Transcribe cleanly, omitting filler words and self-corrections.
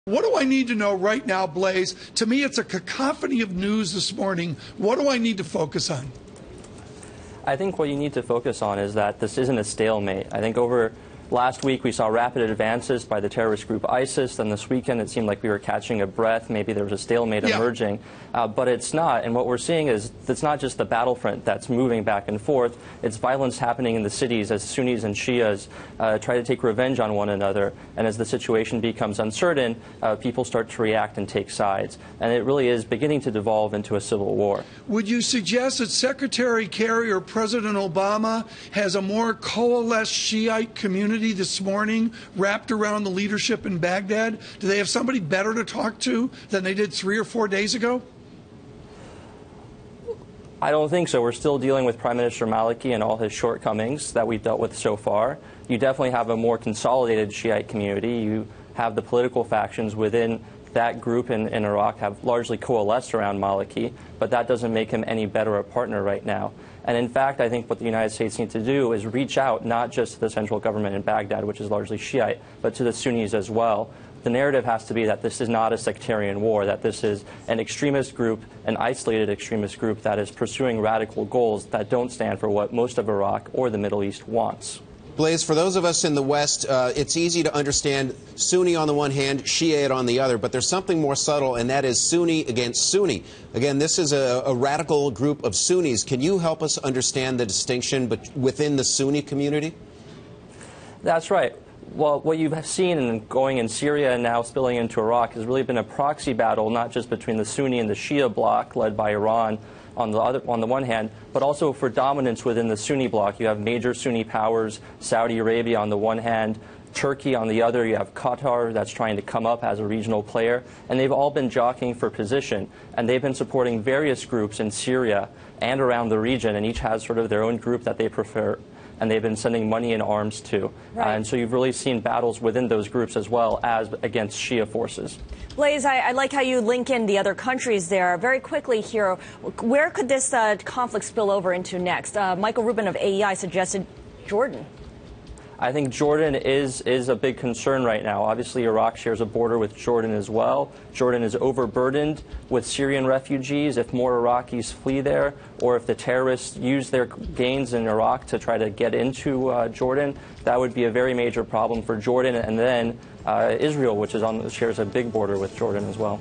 What do I need to know right now, Blaise? To me, it's a cacophony of news this morning. What do I need to focus on? I think what you need to focus on is that this isn't a stalemate. I think over last week we saw rapid advances by the terrorist group ISIS, and this weekend it seemed like we were catching a breath. Maybe there was a stalemate emerging, but it's not. And what we're seeing is it's not just the battlefront that's moving back and forth. It's violence happening in the cities as Sunnis and Shias try to take revenge on one another. And as the situation becomes uncertain, people start to react and take sides. And it really is beginning to devolve into a civil war. Would you suggest that Secretary Kerry or President Obama has a more coalesced Shiite community this morning wrapped around the leadership in Baghdad? Do they have somebody better to talk to than they did 3 or 4 days ago? I don't think so. We're still dealing with Prime Minister Maliki and all his shortcomings that we've dealt with so far. You definitely have a more consolidated Shiite community. You have the political factions within that group in Iraq have largely coalesced around Maliki, but that doesn't make him any better a partner right now. And in fact, I think what the United States needs to do is reach out not just to the central government in Baghdad, which is largely Shiite, but to the Sunnis as well. The narrative has to be that this is not a sectarian war, that this is an extremist group, an isolated extremist group that is pursuing radical goals that don't stand for what most of Iraq or the Middle East wants. Blaise, for those of us in the West, it's easy to understand Sunni on the one hand, Shiite on the other, but there's something more subtle, and that is Sunni against Sunni. Again, this is a radical group of Sunnis. Can you help us understand the distinction within the Sunni community? That's right. Well, what you've seen going in Syria and now spilling into Iraq has really been a proxy battle, not just between the Sunni and the Shia bloc led by Iran on the one hand, but also for dominance within the Sunni bloc. You have major Sunni powers, Saudi Arabia on the one hand, Turkey on the other. You have Qatar that's trying to come up as a regional player, and they've all been jockeying for position, and they've been supporting various groups in Syria and around the region, and each has sort of their own group that they prefer, and they've been sending money and arms to. Right. And so you've really seen battles within those groups as well as against Shia forces. Blaise, I like how you link in the other countries there. Very quickly here, where could this conflict spill over into next? Michael Rubin of AEI suggested Jordan. I think Jordan is a big concern right now. Obviously, Iraq shares a border with Jordan as well. Jordan is overburdened with Syrian refugees. If more Iraqis flee there, or if the terrorists use their gains in Iraq to try to get into Jordan, that would be a very major problem for Jordan. And then Israel, which is shares a big border with Jordan as well.